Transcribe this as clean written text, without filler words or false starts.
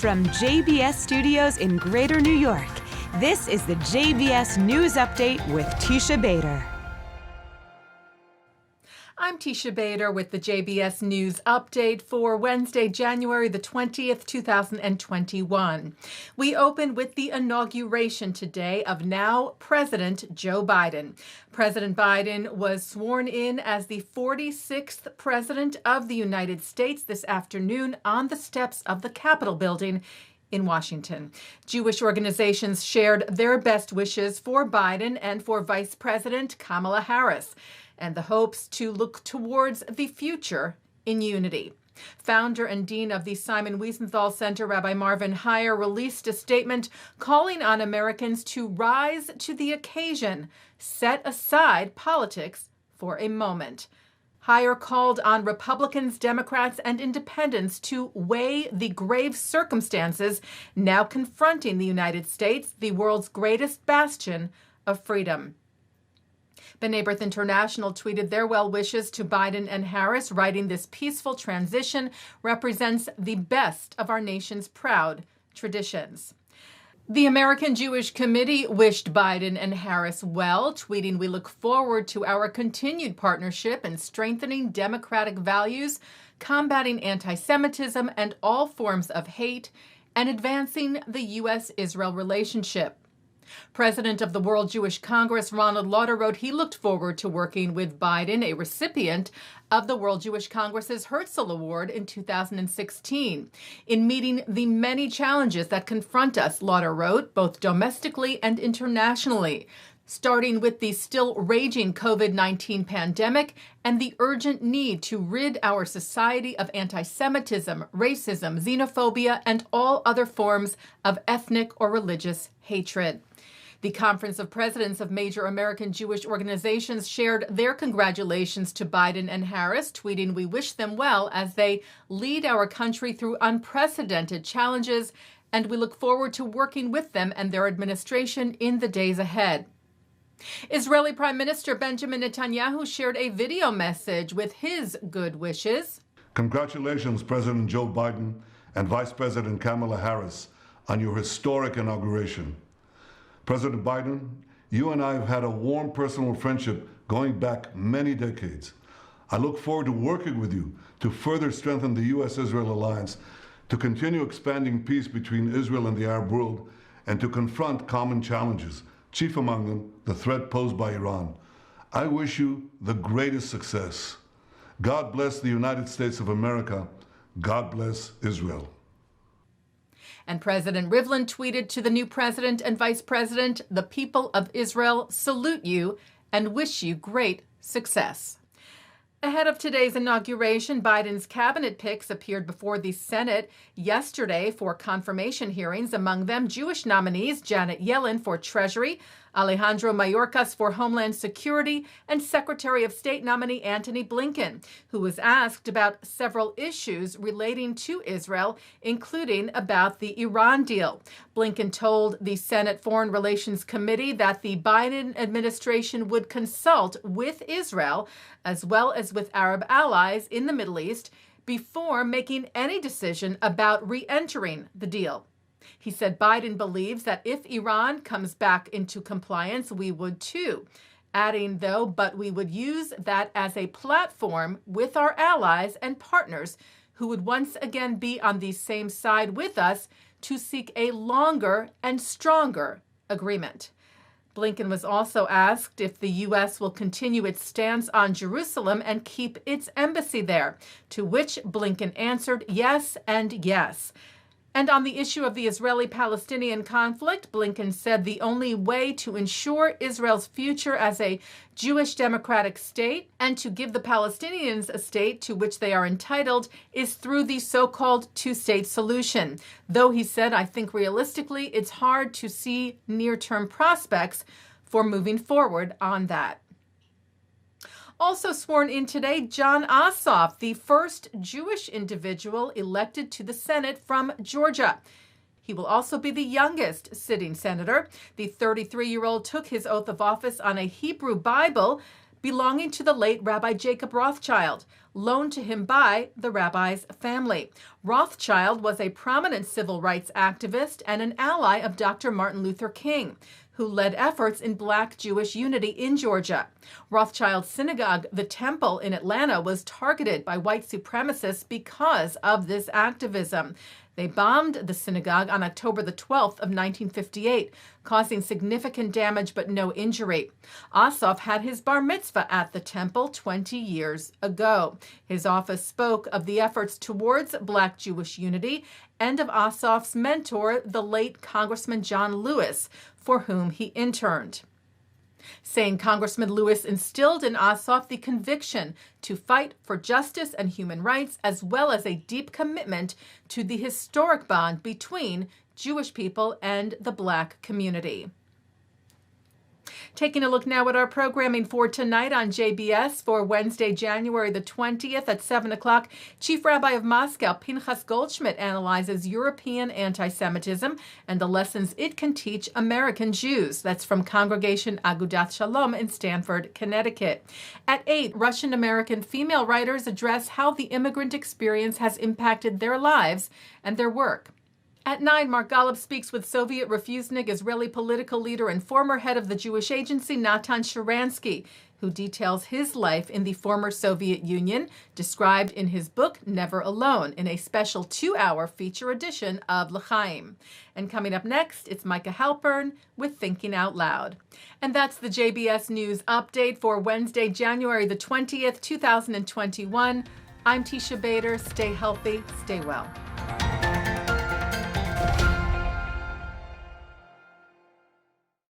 From JBS Studios in Greater New York, this is the JBS News Update with Teisha Bader. I'm Teisha Bader with the JBS News Update for Wednesday, January the 20th, 2021. We open with the inauguration today of now President Joe Biden. President Biden was sworn in as the 46th President of the United States this afternoon on the steps of the Capitol building in Washington. Jewish organizations shared their best wishes for Biden and for Vice President Kamala Harris, and the hopes to look towards the future in unity. Founder and dean of the Simon Wiesenthal Center, Rabbi Marvin Hier, released a statement calling on Americans to rise to the occasion, set aside politics for a moment. Hier called on Republicans, Democrats, and independents to weigh the grave circumstances now confronting the United States, the world's greatest bastion of freedom. B'nai B'rith International tweeted their well wishes to Biden and Harris, writing, "This peaceful transition represents the best of our nation's proud traditions." The American Jewish Committee wished Biden and Harris well, tweeting, "We look forward to our continued partnership in strengthening democratic values, combating anti-Semitism and all forms of hate, and advancing the U.S.-Israel relationship." President of the World Jewish Congress, Ronald Lauder, wrote he looked forward to working with Biden, a recipient of the World Jewish Congress's Herzl Award in 2016. "In meeting the many challenges that confront us," Lauder wrote, "both domestically and internationally, starting with the still raging COVID-19 pandemic and the urgent need to rid our society of anti-Semitism, racism, xenophobia, and all other forms of ethnic or religious hatred." The Conference of Presidents of major American Jewish organizations shared their congratulations to Biden and Harris, tweeting, "We wish them well as they lead our country through unprecedented challenges, and we look forward to working with them and their administration in the days ahead." Israeli Prime Minister Benjamin Netanyahu shared a video message with his good wishes. "Congratulations, President Joe Biden and Vice President Kamala Harris, on your historic inauguration. President Biden, you and I have had a warm personal friendship going back many decades. I look forward to working with you to further strengthen the U.S.-Israel alliance, to continue expanding peace between Israel and the Arab world, and to confront common challenges, chief among them the threat posed by Iran. I wish you the greatest success. God bless the United States of America. God bless Israel." And President Rivlin tweeted to the new president and vice president, "The people of Israel salute you and wish you great success." Ahead of today's inauguration, Biden's cabinet picks appeared before the Senate yesterday for confirmation hearings, among them Jewish nominees Janet Yellen for Treasury, Alejandro Mayorkas for Homeland Security, and Secretary of State nominee Antony Blinken, who was asked about several issues relating to Israel, including about the Iran deal. Blinken told the Senate Foreign Relations Committee that the Biden administration would consult with Israel, as well as with Arab allies in the Middle East, before making any decision about re-entering the deal. He said Biden believes that if Iran comes back into compliance, we would too. Adding, though, but we would use that as a platform with our allies and partners who would once again be on the same side with us to seek a longer and stronger agreement. Blinken was also asked if the U.S. will continue its stance on Jerusalem and keep its embassy there, to which Blinken answered yes and yes. And on the issue of the Israeli-Palestinian conflict, Blinken said the only way to ensure Israel's future as a Jewish democratic state and to give the Palestinians a state to which they are entitled is through the so-called two-state solution. Though, he said, I think realistically it's hard to see near-term prospects for moving forward on that. Also sworn in today, Jon Ossoff, the first Jewish individual elected to the Senate from Georgia. He will also be the youngest sitting senator. The 33-year-old took his oath of office on a Hebrew Bible belonging to the late Rabbi Jacob Rothschild. loaned to him by the rabbi's family. Rothschild was a prominent civil rights activist and an ally of Dr. Martin Luther King, who led efforts in Black Jewish unity in Georgia. Rothschild's synagogue, the Temple in Atlanta, was targeted by white supremacists because of this activism. They bombed the synagogue on October the 12th of 1958, causing significant damage but no injury. Ossoff had his bar mitzvah at the Temple 20 years ago. His office spoke of the efforts towards Black Jewish unity and of Ossoff's mentor, the late Congressman John Lewis, for whom he interned, saying Congressman Lewis instilled in Ossoff the conviction to fight for justice and human rights, as well as a deep commitment to the historic bond between Jewish people and the Black community. Taking a look now at our programming for tonight on JBS for Wednesday, January the 20th at 7 o'clock. Chief Rabbi of Moscow, Pinchas Goldschmidt, analyzes European anti-Semitism and the lessons it can teach American Jews. That's from Congregation Agudath Shalom in Stamford, Connecticut. At 8, Russian-American female writers address how the immigrant experience has impacted their lives and their work. At 9, Mark Golub speaks with Soviet refusnik, Israeli political leader and former head of the Jewish Agency, Natan Sharansky, who details his life in the former Soviet Union, described in his book, Never Alone, in a special 2-hour feature edition of L'Chaim. And coming up next, it's Micah Halpern with Thinking Out Loud. And that's the JBS News Update for Wednesday, January the 20th, 2021. I'm Teisha Bader. Stay healthy, stay well.